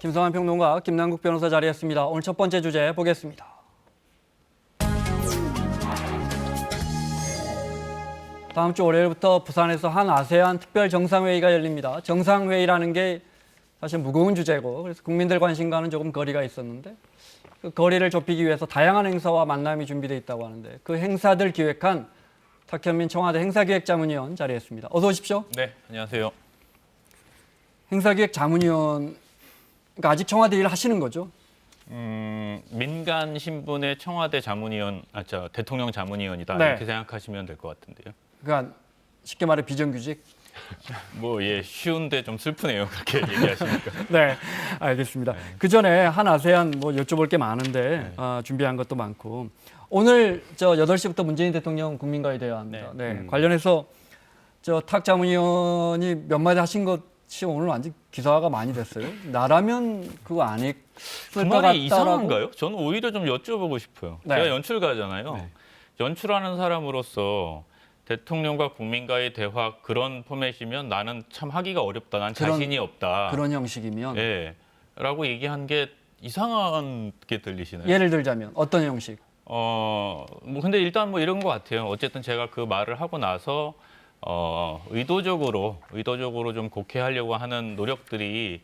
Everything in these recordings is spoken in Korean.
김성환 평론가, 김남국 변호사 자리했습니다. 오늘 첫 번째 주제 보겠습니다. 다음 주 월요일부터 부산에서 한 아세안 특별 정상회의가 열립니다. 정상회의라는 게 사실 무거운 주제고 그래서 국민들 관심과는 조금 거리가 있었는데 그 거리를 좁히기 위해서 다양한 행사와 만남이 준비되어 있다고 하는데 그 행사들 기획한 탁현민 청와대 행사기획자문위원 자리했습니다. 어서 오십시오. 네, 안녕하세요. 행사기획자문위원 그러니까 아직 청와대 일 하시는 거죠? 민간 신분의 청와대 자문위원, 대통령 자문위원이다 네. 이렇게 생각하시면 될 것 같은데요. 그러니까 쉽게 말해 비정규직? 쉬운데 좀 슬프네요. 그렇게 얘기하시니까. 네, 알겠습니다. 그 전에 한 아세안 여쭤볼 게 많은데 준비한 것도 많고 오늘 8시부터 문재인 대통령 국민과의 대화입니다. 네. 관련해서 탁 자문위원이 몇 마디 하신 것이 오늘 완전 기사화가 많이 됐어요. 나라면 그거 안 했을 그 것 말이 같다라고. 이상한가요? 저는 오히려 좀 여쭤보고 싶어요. 네. 제가 연출가잖아요. 네. 연출하는 사람으로서 대통령과 국민과의 대화 그런 포맷이면 나는 참 하기가 어렵다. 난 자신이 없다. 그런 형식이면 예, 라고 얘기한 게 이상하게 들리시나요? 예를 들자면 어떤 형식? 근데 일단 이런 것 같아요. 어쨌든 제가 그 말을 하고 나서 의도적으로 좀 곡해하려고 하는 노력들이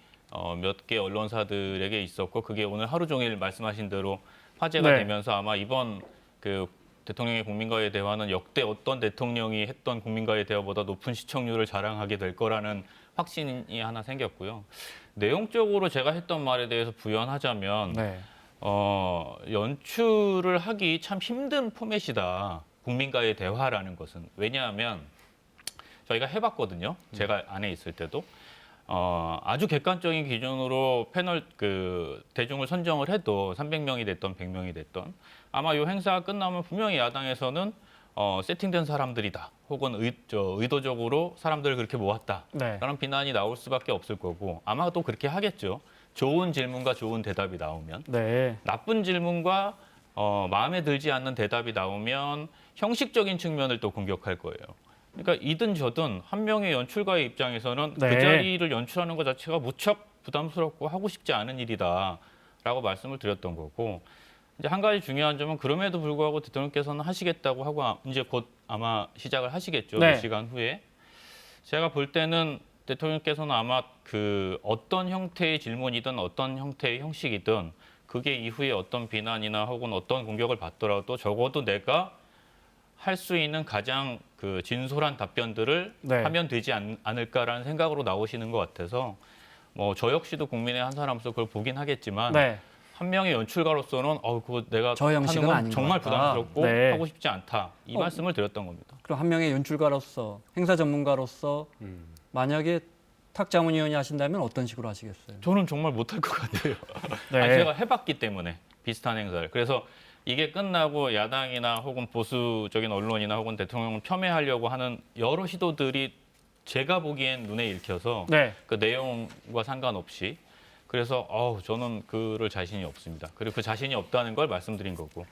몇 개 언론사들에게 있었고 그게 오늘 하루 종일 말씀하신 대로 화제가 네. 되면서 아마 이번 그 대통령의 국민과의 대화는 역대 어떤 대통령이 했던 국민과의 대화보다 높은 시청률을 자랑하게 될 거라는 확신이 하나 생겼고요. 내용적으로 제가 했던 말에 대해서 부연하자면 네. 연출을 하기 참 힘든 포맷이다. 국민과의 대화라는 것은. 왜냐하면 저희가 해봤거든요. 제가 안에 있을 때도. 아주 객관적인 기준으로 패널 대중을 선정을 해도 300명이 됐던 100명이 됐던 아마 이 행사가 끝나면 분명히 야당에서는 세팅된 사람들이다. 혹은 의도적으로 사람들을 그렇게 모았다. 네. 라는 비난이 나올 수밖에 없을 거고 아마도 그렇게 하겠죠. 좋은 질문과 좋은 대답이 나오면. 네. 나쁜 질문과 마음에 들지 않는 대답이 나오면 형식적인 측면을 또 공격할 거예요. 그러니까 이든 저든 한 명의 연출가의 입장에서는 네. 그 자리를 연출하는 것 자체가 무척 부담스럽고 하고 싶지 않은 일이다라고 말씀을 드렸던 거고 이제 한 가지 중요한 점은 그럼에도 불구하고 대통령께서는 하시겠다고 하고 이제 곧 아마 시작을 하시겠죠. 네. 몇 시간 후에. 제가 볼 때는 대통령께서는 아마 그 어떤 형태의 질문이든 어떤 형태의 형식이든 그게 이후에 어떤 비난이나 혹은 어떤 공격을 받더라도 적어도 내가 할 수 있는 가장 그 진솔한 답변들을 네. 하면 되지 않을까라는 생각으로 나오시는 것 같아서 저 역시도 국민의 한 사람으로서 그걸 보긴 하겠지만 네. 한 명의 연출가로서는 그거 내가 저 형식은 하는 건 아닌 것 정말 같다. 부담스럽고 네. 하고 싶지 않다. 이 말씀을 드렸던 겁니다. 그럼 한 명의 연출가로서 행사 전문가로서 만약에 탁 자문위원이 하신다면 어떤 식으로 하시겠어요? 저는 정말 못할 것 같아요. 네. 제가 해봤기 때문에 비슷한 행사를. 그래서 이게 끝나고 야당이나 혹은 보수적인 언론이나 혹은 대통령을 폄훼하려고 하는 여러 시도들이 제가 보기엔 눈에 읽혀서 네. 그 내용과 상관없이 그래서 저는 그럴 자신이 없습니다. 그리고 그 자신이 없다는 걸 말씀드린 거고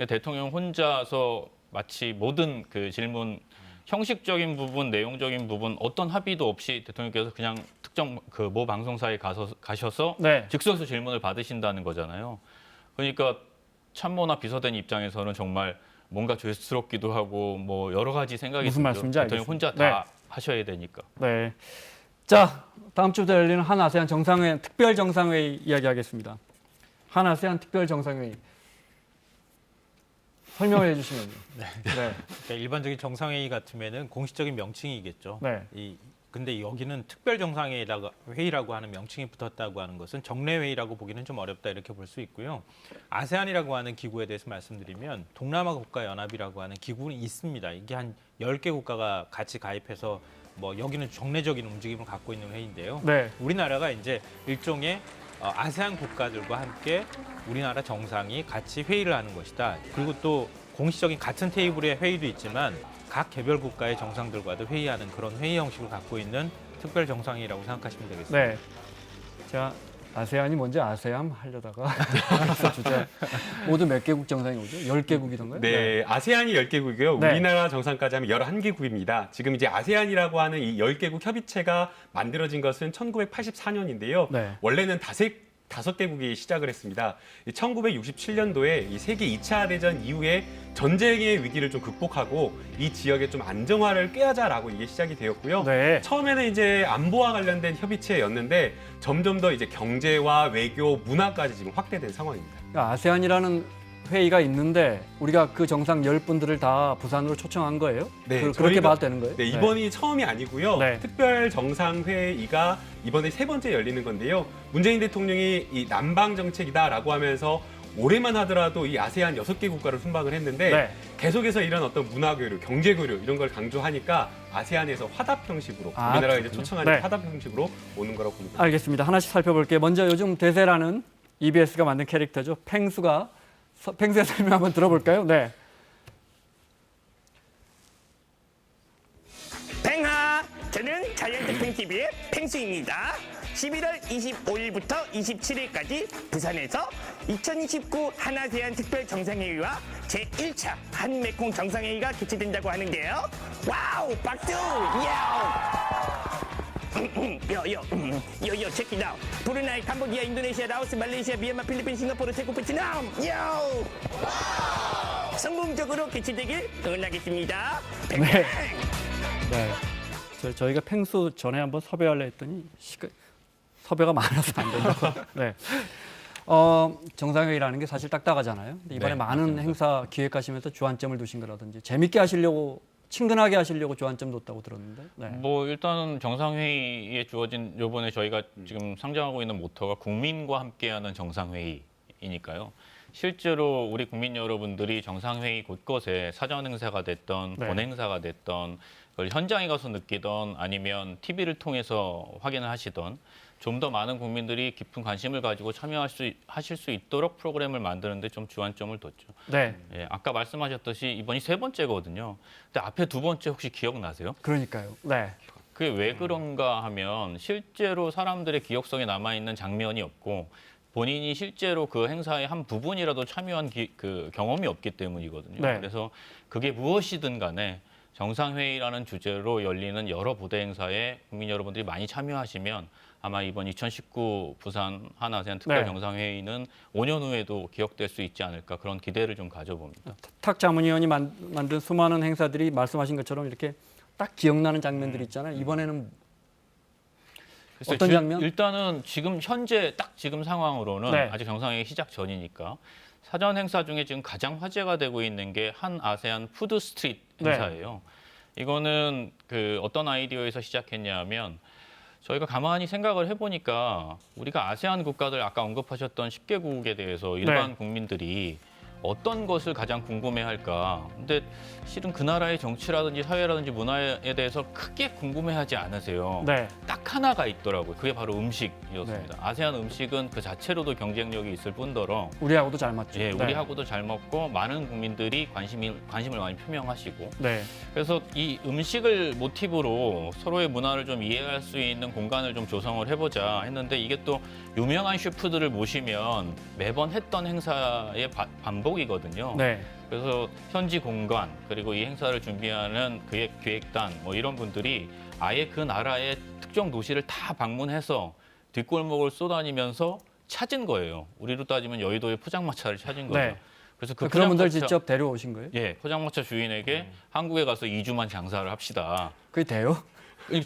대통령 혼자서 마치 모든 그 질문 형식적인 부분, 내용적인 부분 어떤 합의도 없이 대통령께서 그냥 특정 그 모 방송사에 가셔서 네. 즉석에서 질문을 받으신다는 거잖아요. 그러니까 참모나 비서된 입장에서는 정말 뭔가 죄스럽기도 하고 여러 가지 생각이 무슨 들죠. 말씀인지 대통령 알겠습니다. 혼자 다 하셔야 되니까. 네. 자, 다음 주부터 열리는 한 아세안 정상회의, 특별 정상회의 이야기하겠습니다. 한 아세안 특별 정상회의. 설명을 해주시면요. 네. 네. 그러니까 일반적인 정상회의 같으면은 공식적인 명칭이겠죠. 네. 근데 여기는 특별 정상회의라고 하는 명칭이 붙었다고 하는 것은 정례회의라고 보기는 좀 어렵다 이렇게 볼 수 있고요. 아세안이라고 하는 기구에 대해서 말씀드리면 동남아 국가연합이라고 하는 기구는 있습니다. 이게 한 10개 국가가 같이 가입해서 여기는 정례적인 움직임을 갖고 있는 회의인데요. 네. 우리나라가 이제 일종의 아세안 국가들과 함께 우리나라 정상이 같이 회의를 하는 것이다. 그리고 또 공식적인 같은 테이블의 회의도 있지만 각 개별 국가의 정상들과도 회의하는 그런 회의 형식을 갖고 있는 특별 정상회의라고 생각하시면 되겠습니다. 네. 제가 아세안이 뭔지 아세암 하려다가 그래서 주제 모두 몇 개국 정상이 오죠? 10개국이던가요? 네, 아세안이 10개국이고요. 네. 우리나라 정상까지 하면 11개국입니다. 지금 이제 아세안이라고 하는 이 10개국 협의체가 만들어진 것은 1984년인데요. 네. 원래는 다섯 5개국이 시작을 했습니다. 1967년도에 이 세계 2차 대전 이후에 전쟁의 위기를 좀 극복하고 이 지역의 좀 안정화를 꾀하자라고 이게 시작이 되었고요. 네. 처음에는 이제 안보와 관련된 협의체였는데 점점 더 이제 경제와 외교, 문화까지 지금 확대된 상황입니다. 그러니까 아세안이라는 회의가 있는데 우리가 그 정상 10분들을 다 부산으로 초청한 거예요? 네, 그렇게 저희가- 봐도 되는 거예요? 네, 이번이 처음이 아니고요. 네. 특별 정상회의가 이번에 3번째 열리는 건데요. 문재인 대통령이 이 남방 정책이다라고 하면서 올해만 하더라도 이 아세안 6개 국가를 순방을 했는데 네. 계속해서 이런 어떤 문화 교류, 경제 교류 이런 걸 강조하니까 아세안에서 화답 형식으로 아, 우리나라가 이제 그렇군요. 초청하는 네. 화답 형식으로 오는 거라고 봅니다. 알겠습니다. 하나씩 살펴볼게요. 먼저 요즘 대세라는 EBS가 만든 캐릭터죠. 펭수의 설명 한번 들어볼까요? 네. 팽하! 저는 자이언트 팽TV의 팽수입니다. 11월 25일부터 27일까지 부산에서 2029 한아세안 특별 정상회의와 제1차 한메콩 정상회의가 개최된다고 하는데요. 와우! 박수! 야우! yo, check it out. 브루나이, 캄보디아, 인도네시아, 라오스, 말레이시아, 미얀마, 필리핀, 싱가포르, 태국, 베트남. 야우! 성공적으로 개최되길 응원하겠습니다. 팽팽! 네. 저희가 펭수 전에 한번 섭외하려 했더니 섭외가 많아서 안 된다고. 네. 정상회의라는 게 사실 딱딱하잖아요. 근데 이번에 네, 많은 맞습니다. 행사 기획하시면서 주안점을 두신 거라든지 재밌게 하시려고 친근하게 하시려고 주안점 뒀다고 들었는데. 네. 뭐 일단은 정상회의에 주어진 요번에 저희가 지금 상정하고 있는 모토가 국민과 함께하는 정상회의이니까요. 실제로 우리 국민 여러분들이 정상회의 곳곳에 사전 행사가 됐던 네. 본 행사가 됐던 그걸 현장에 가서 느끼던 아니면 TV를 통해서 확인을 하시던 좀 더 많은 국민들이 깊은 관심을 가지고 하실 수 있도록 프로그램을 만드는데 좀 주안점을 뒀죠. 네. 예, 아까 말씀하셨듯이 이번이 3번째거든요. 근데 앞에 2번째 혹시 기억나세요? 그러니까요. 네. 그게 왜 그런가 하면 실제로 사람들의 기억속에 남아있는 장면이 없고 본인이 실제로 그 행사의 한 부분이라도 참여한 그 경험이 없기 때문이거든요. 네. 그래서 그게 무엇이든 간에 정상회의라는 주제로 열리는 여러 부대 행사에 국민 여러분들이 많이 참여하시면 아마 이번 2019 부산 한아세안 특별 네. 정상회의는 5년 후에도 기억될 수 있지 않을까 그런 기대를 좀 가져봅니다. 탁 자문위원이 만든 수많은 행사들이 말씀하신 것처럼 이렇게 딱 기억나는 장면들이 있잖아요. 이번에는 글쎄요, 어떤 장면? 일단은 지금 현재 딱 지금 상황으로는 네. 아직 정상회의 시작 전이니까 사전 행사 중에 지금 가장 화제가 되고 있는 게 한 아세안 푸드 스트리트 네. 행사예요. 이거는 그 어떤 아이디어에서 시작했냐면 저희가 가만히 생각을 해보니까 우리가 아세안 국가들 아까 언급하셨던 10개국에 대해서 일반 네. 국민들이 어떤 것을 가장 궁금해할까? 근데 실은 그 나라의 정치라든지 사회라든지 문화에 대해서 크게 궁금해하지 않으세요. 네. 딱 하나가 있더라고요. 그게 바로 음식이었습니다. 아세안 음식은 그 자체로도 경쟁력이 있을 뿐더러 우리하고도 잘 맞죠. 예, 네. 우리하고도 잘 먹고 많은 국민들이 관심을 많이 표명하시고 네. 그래서 이 음식을 모티브로 서로의 문화를 좀 이해할 수 있는 공간을 좀 조성을 해보자 했는데 이게 또 유명한 셰프들을 모시면 매번 했던 행사의 반복이거든요. 네. 그래서 현지 공간 그리고 이 행사를 준비하는 기획단 뭐 이런 분들이 아예 그 나라의 특정 도시를 다 방문해서 뒷골목을 쏘다니면서 찾은 거예요. 우리로 따지면 여의도의 포장마차를 찾은 거죠. 네. 그래서 그런 분들 포장마차- 직접 데려오신 거예요? 예, 포장마차 주인에게 한국에 가서 2주만 장사를 합시다. 그게 돼요?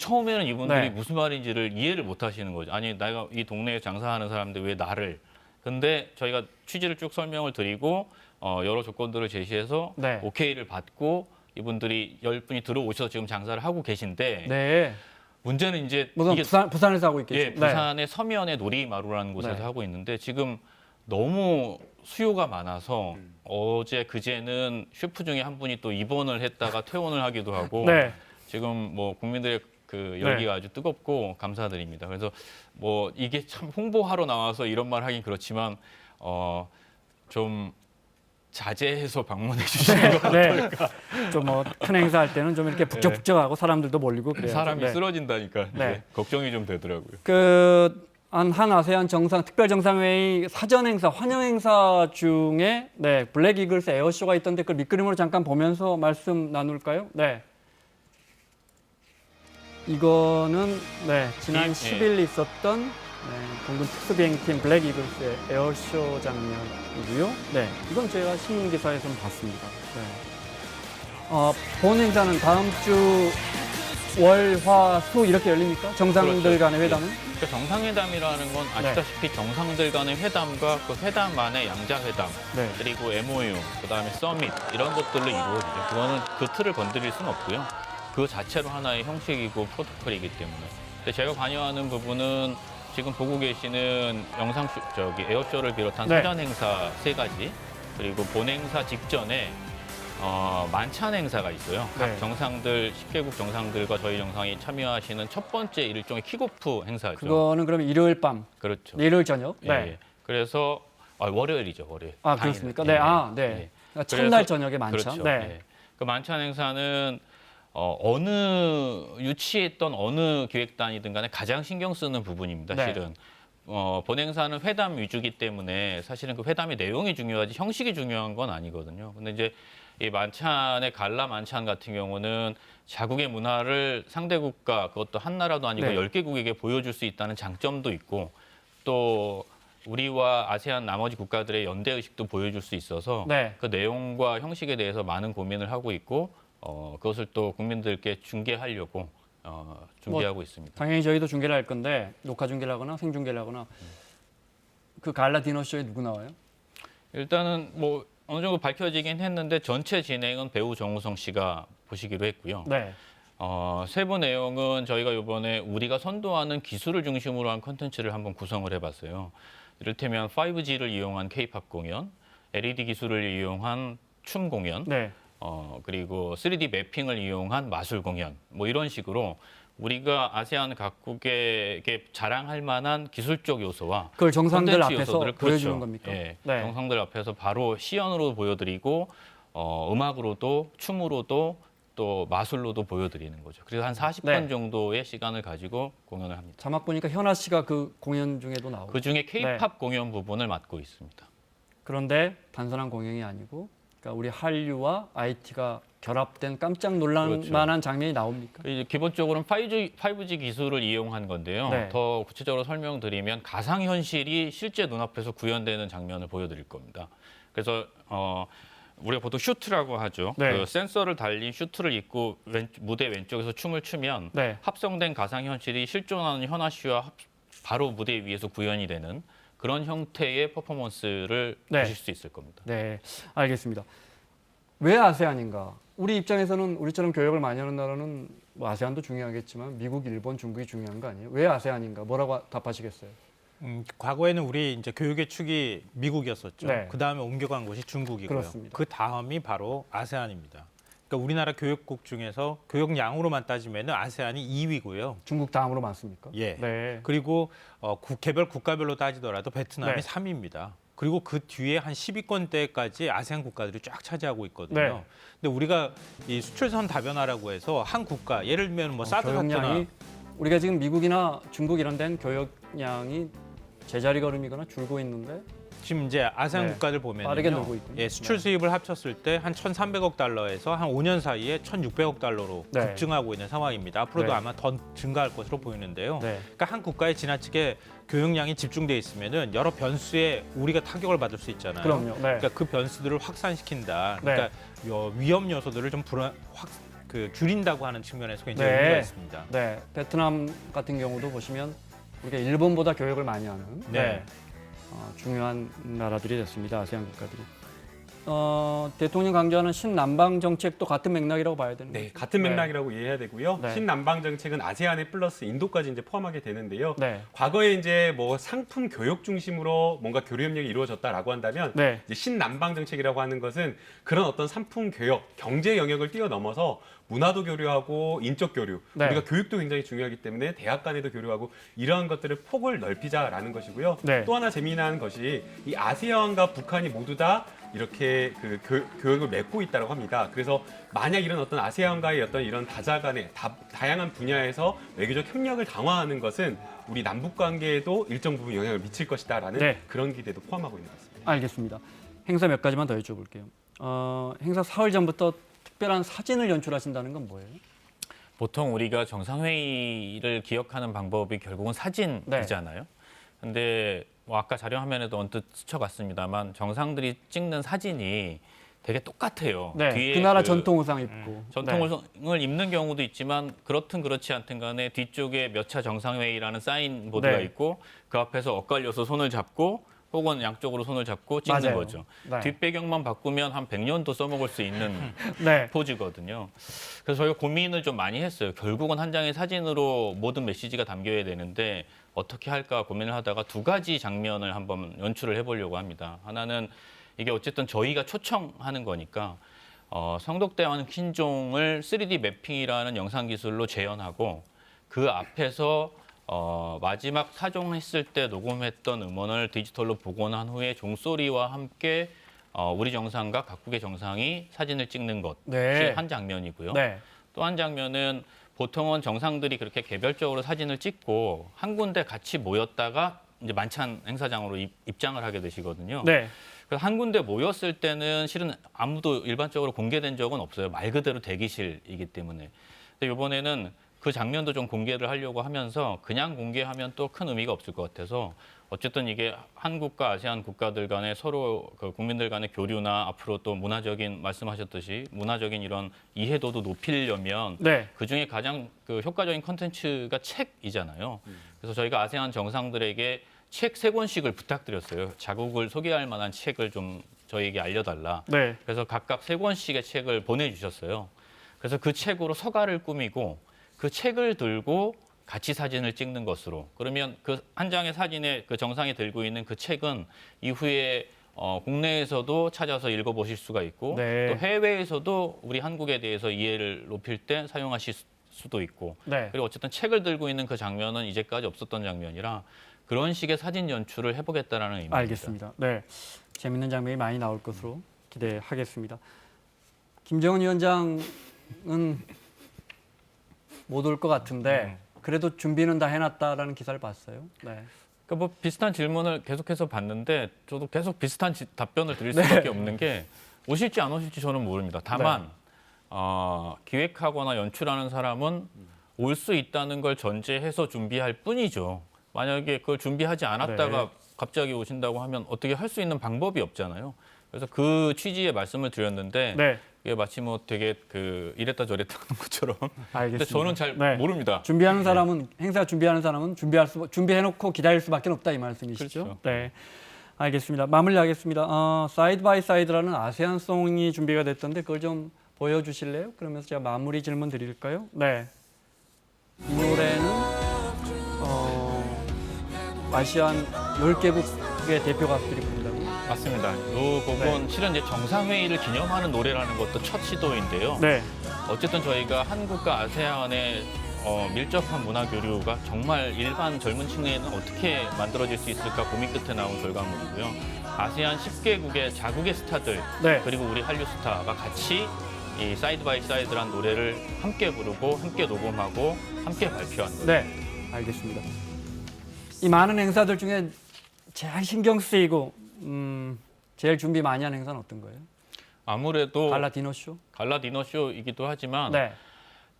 처음에는 이분들이 네. 무슨 말인지를 이해를 못 하시는 거죠. 아니, 내가 이 동네에 장사하는 사람인데 왜 나를. 근데 저희가 취지를 쭉 설명을 드리고 여러 조건들을 제시해서 네. 오케이를 받고 이분들이 10분이 들어오셔서 지금 장사를 하고 계신데 네. 문제는 이제 무슨 이게 부산에서 하고 있겠죠. 예, 부산의 서면의 놀이마루라는 곳에서 네. 하고 있는데 지금 너무 수요가 많아서 어제 그제는 셰프 중에 한 분이 또 입원을 했다가 퇴원을 하기도 하고 네. 지금 뭐 국민들의 그 열기가 아주 뜨겁고 감사드립니다. 그래서 뭐 이게 참 홍보하러 나와서 이런 말 하긴 그렇지만 좀 자제해서 방문해 주시는 거 네. 좀 뭐 큰 행사 할 때는 좀 이렇게 북적북적하고 사람들도 몰리고 그래요. 사람이 네. 쓰러진다니까 네. 네, 걱정이 좀 되더라고요. 한 아세안 특별 정상회의 사전 행사, 환영 행사 중에 네, 블랙 이글스 에어쇼가 있던데 그 밑그림으로 잠깐 보면서 말씀 나눌까요? 네. 이거는 네, 지난 예. 10일 있었던 공군 특수비행팀 블랙 이글스의 에어쇼 장면이고요. 네, 이건 제가 신문 기사에서 봤습니다. 네. 본 행사는 다음 주 월, 화, 수 이렇게 열립니까? 정상들 그렇죠. 간의 회담은? 그러니까 정상회담이라는 건 아시다시피 정상들 간의 회담과 그 회담만의 양자회담, 네. 그리고 MOU, 그다음에 서밋 이런 것들로 이루어지죠. 그거는 그 틀을 건드릴 수는 없고요. 그 자체로 하나의 형식이고 프로토콜이기 때문에. 근데 제가 관여하는 부분은 지금 보고 계시는 에어쇼를 비롯한 네. 사전 행사 3가지, 그리고 본 행사 직전에 만찬 행사가 있어요. 각 네. 정상들, 10개국 정상들과 저희 정상이 참여하시는 첫 번째 일종의 킥오프 행사죠. 그거는 그러면 일요일 밤, 그렇죠. 일요일 저녁? 예, 네. 예. 그래서 월요일이죠, 월요일. 아, 당일. 그렇습니까? 예, 네, 예. 아, 네. 예. 그러니까 첫날 그래서- 저녁에 만찬. 그렇죠. 네. 예. 그 만찬 행사는 어느 유치했던 어느 기획단이든 간에 가장 신경 쓰는 부분입니다. 네. 실은 본 행사는 회담 위주기 때문에 사실은 그 회담의 내용이 중요하지 형식이 중요한 건 아니거든요. 근데 이제 이 만찬의 갈라 만찬 같은 경우는 자국의 문화를 상대국가, 그것도 한 나라도 아니고 네. 10개국에게 보여줄 수 있다는 장점도 있고, 또 우리와 아세안 나머지 국가들의 연대 의식도 보여줄 수 있어서 네. 그 내용과 형식에 대해서 많은 고민을 하고 있고, 그것을 또 국민들께 중계하려고 준비하고 있습니다. 당연히 저희도 중계를 할 건데 녹화 중계를 하거나 생중계를 하거나 그 갈라 디너쇼에 누구 나와요? 일단은 뭐 어느 정도 밝혀지긴 했는데 전체 진행은 배우 정우성 씨가 보시기로 했고요. 네. 세부 내용은 저희가 이번에 우리가 선도하는 기술을 중심으로 한 콘텐츠를 한번 구성을 해봤어요. 이를테면 5G를 이용한 K-팝 공연, LED 기술을 이용한 춤 공연, 네. 그리고 3D 매핑을 이용한 마술 공연, 뭐 이런 식으로 우리가 아세안 각국에게 자랑할 만한 기술적 요소와 그걸 정상들 콘텐츠 앞에서 요소들을 보여주는 그렇죠. 겁니까? 예, 네. 정상들 앞에서 바로 시연으로 보여드리고 음악으로도 춤으로도 또 마술로도 보여드리는 거죠. 그래서 한 40분 네. 정도의 시간을 가지고 공연을 합니다. 자막 보니까 현아 씨가 그 공연 중에도 나오고. 그 중에 K-팝 공연 부분을 맡고 있습니다. 그런데 단순한 공연이 아니고 그러니까 우리 한류와 IT가 결합된 깜짝 놀랄 그렇죠. 만한 장면이 나옵니까? 이제 기본적으로는 5G 기술을 이용한 건데요. 네. 더 구체적으로 설명드리면 가상현실이 실제 눈앞에서 구현되는 장면을 보여드릴 겁니다. 그래서 우리가 보통 슈트라고 하죠. 네. 그 센서를 달린 슈트를 입고 무대 왼쪽에서 춤을 추면 네. 합성된 가상현실이 실존하는 현아 씨와 바로 무대 위에서 구현이 되는 그런 형태의 퍼포먼스를 네. 보실 수 있을 겁니다. 네, 알겠습니다. 왜 아세안인가? 우리 입장에서는 우리처럼 교역을 많이 하는 나라는 뭐 아세안도 중요하겠지만 미국, 일본, 중국이 중요한 거 아니에요? 왜 아세안인가? 뭐라고 답하시겠어요? 과거에는 우리 이제 교육의 축이 미국이었었죠. 네. 그 다음에 옮겨간 곳이 중국이고요. 그렇습니다. 그 다음이 바로 아세안입니다. 그러니까 우리나라 교육국 중에서 교역량으로만 따지면 아세안이 2위고요. 중국 다음으로 많습니까? 예. 네. 그리고 개별 국가별로 따지더라도 베트남이 네. 3위입니다. 그리고 그 뒤에 한 10위권대까지 아세안 국가들이 쫙 차지하고 있거든요. 네. 근데 우리가 이 수출선 다변화라고 해서 한 국가, 예를 들면 뭐 사드 사태나 교역량이 우리가 지금 미국이나 중국 이런 데는 교역량이 제자리 걸음이거나 줄고 있는데 지금 이제 아세안 네. 국가들 보면 빠르게 늘고 있군요. 예, 수출 네. 수입을 합쳤을 때 한 1,300억 달러에서 한 5년 사이에 1,600억 달러로 네. 급증하고 있는 상황입니다. 앞으로도 네. 아마 더 증가할 것으로 보이는데요. 네. 그러니까 한 국가에 지나치게 교역량이 집중돼 있으면은 여러 변수에 우리가 타격을 받을 수 있잖아요. 그럼요. 네. 그러니까 그 변수들을 확산시킨다. 네. 그러니까 위험 요소들을 좀 줄인다고 하는 측면에서 굉장히 네. 의미가 있습니다. 네, 베트남 같은 경우도 보시면 우리가 일본보다 교역을 많이 하는 네. 중요한 나라들이 됐습니다. 아세안 국가들이. 대통령 강조하는 신남방 정책도 같은 맥락이라고 봐야 되는 네, 거죠. 같은 맥락이라고 이해해야 되고요. 네. 신남방 정책은 아세안에 플러스 인도까지 이제 포함하게 되는데요. 네. 과거에 이제 뭐 상품 교역 중심으로 뭔가 교류 협력이 이루어졌다라고 한다면 네. 이제 신남방 정책이라고 하는 것은 그런 어떤 상품 교역, 경제 영역을 뛰어넘어서 문화도 교류하고 인적 교류, 네. 우리가 교육도 굉장히 중요하기 때문에 대학 간에도 교류하고 이러한 것들을 폭을 넓히자라는 것이고요. 네. 또 하나 재미난 것이 이 아세안과 북한이 모두 다 이렇게 그 교역을 맺고 있다고 합니다. 그래서 만약 이런 어떤 아세안과의 어떤 이런 다자 간의 다양한 분야에서 외교적 협력을 강화하는 것은 우리 남북 관계에도 일정 부분 영향을 미칠 것이다라는 네. 그런 기대도 포함하고 있는 것 같습니다. 알겠습니다. 행사 몇 가지만 더 여쭤볼게요. 행사 사흘 전부터 특별한 사진을 연출하신다는 건 뭐예요? 보통 우리가 정상회의를 기억하는 방법이 결국은 사진이잖아요. 근데 뭐 아까 자료 화면에도 언뜻 스쳐갔습니다만 정상들이 찍는 사진이 되게 똑같아요. 네, 뒤에 그 나라 전통 의상 입고. 전통을 입는 경우도 있지만 그렇든 그렇지 않든 간에 뒤쪽에 몇 차 정상회의라는 사인보드가 네. 있고 그 앞에서 엇갈려서 손을 잡고 혹은 양쪽으로 손을 잡고 찍는 맞아요. 거죠. 네. 뒷배경만 바꾸면 한 100년도 써먹을 수 있는 네. 포즈거든요. 그래서 저희가 고민을 좀 많이 했어요. 결국은 한 장의 사진으로 모든 메시지가 담겨야 되는데 어떻게 할까 고민을 하다가 두 가지 장면을 한번 연출을 해보려고 합니다. 하나는 이게 어쨌든 저희가 초청하는 거니까 성덕대왕 킨종을 3D 매핑이라는 영상 기술로 재현하고 그 앞에서 마지막 사종했을 때 녹음했던 음원을 디지털로 복원한 후에 종소리와 함께 우리 정상과 각국의 정상이 사진을 찍는 것이 네. 한 장면이고요. 네. 또 한 장면은 보통은 정상들이 그렇게 개별적으로 사진을 찍고 한 군데 같이 모였다가 이제 만찬 행사장으로 입장을 하게 되시거든요. 네. 그래서 한 군데 모였을 때는 실은 아무도 일반적으로 공개된 적은 없어요. 말 그대로 대기실이기 때문에. 근데 이번에는 그 장면도 좀 공개를 하려고 하면서 그냥 공개하면 또 큰 의미가 없을 것 같아서 어쨌든 이게 한국과 아세안 국가들 간의 서로 그 국민들 간의 교류나 앞으로 또 문화적인 말씀하셨듯이 문화적인 이런 이해도도 높이려면 네. 그중에 가장 그 효과적인 컨텐츠가 책이잖아요. 그래서 저희가 아세안 정상들에게 책 3권씩을 부탁드렸어요. 자국을 소개할 만한 책을 좀 저희에게 알려달라. 네. 그래서 각각 3권씩의 책을 보내주셨어요. 그래서 그 책으로 서가를 꾸미고 그 책을 들고 같이 사진을 찍는 것으로. 그러면 그 한 장의 사진에 그 정상이 들고 있는 그 책은 이후에 국내에서도 찾아서 읽어보실 수가 있고 네. 또 해외에서도 우리 한국에 대해서 이해를 높일 때 사용하실 수도 있고 네. 그리고 어쨌든 책을 들고 있는 그 장면은 이제까지 없었던 장면이라 그런 식의 사진 연출을 해보겠다라는 의미입니다. 알겠습니다. 네. 재밌는 장면이 많이 나올 것으로 기대하겠습니다. 김정은 위원장은 못 올 것 같은데 그래도 준비는 다 해놨다라는 기사를 봤어요. 네. 그러니까 뭐 비슷한 질문을 계속해서 봤는데 저도 계속 비슷한 답변을 드릴 수밖에 없는 게 오실지 안 오실지 저는 모릅니다. 다만 기획하거나 연출하는 사람은 올 수 있다는 걸 전제해서 준비할 뿐이죠. 만약에 그걸 준비하지 않았다가 네. 갑자기 오신다고 하면 어떻게 할 수 있는 방법이 없잖아요. 그래서 그 취지의 말씀을 드렸는데 네. 이게 마치 뭐 되게 그 이랬다 저랬다 하는 것처럼. 알겠습니다. 근데 저는 잘 네. 모릅니다. 준비하는 사람은 행사 준비하는 사람은 준비해놓고 기다릴 수밖에 없다 이 말씀이시죠? 그렇죠. 네, 알겠습니다. 마무리하겠습니다. 사이드 바이 사이드라는 아세안송이 준비가 됐던데 그걸 좀 보여주실래요? 그러면서 제가 마무리 질문 드릴까요? 네, 이 노래는 아시안 10개국의 대표 가수들이 부른다고. 맞습니다. 이 곡은 실은 이제 정상회의를 기념하는 노래라는 것도 첫 시도인데요. 네, 어쨌든 저희가 한국과 아세안의 밀접한 문화 교류가 정말 일반 젊은 층에는 어떻게 만들어질 수 있을까 고민 끝에 나온 결과물이고요. 아세안 10개국의 자국의 스타들 네. 그리고 우리 한류 스타가 같이 이 사이드 바이 사이드란 노래를 함께 부르고 함께 녹음하고 함께 발표한 거예요. 네, 알겠습니다. 이 많은 행사들 중에 제일 신경 쓰이고 제일 준비 많이 하는 행사는 어떤 거예요? 아무래도 갈라 디너쇼? 갈라 디너쇼이기도 하지만 네,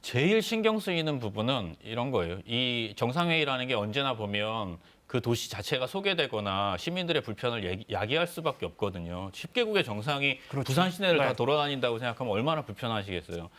제일 신경 쓰이는 부분은 이런 거예요. 이 정상회의라는 게 언제나 보면 그 도시 자체가 소개되거나 시민들의 불편을 야기할 수밖에 없거든요. 10개국의 정상이 그렇죠. 부산 시내를 네. 다 돌아다닌다고 생각하면 얼마나 불편하시겠어요.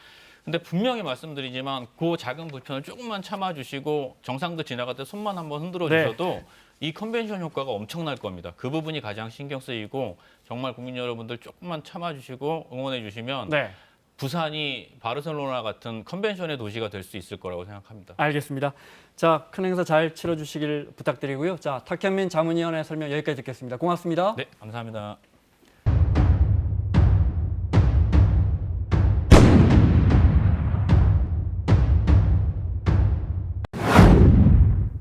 근데 분명히 말씀드리지만 그 작은 불편을 조금만 참아주시고 정상도 지나갈 때 손만 한번 흔들어 주셔도 이 컨벤션 효과가 엄청날 겁니다. 그 부분이 가장 신경 쓰이고 정말 국민 여러분들 조금만 참아주시고 응원해 주시면 네, 부산이 바르셀로나 같은 컨벤션의 도시가 될 수 있을 거라고 생각합니다. 알겠습니다. 자, 큰 행사 잘 치러주시길 부탁드리고요. 자, 탁현민 자문위원회 설명 여기까지 듣겠습니다. 고맙습니다. 네, 감사합니다.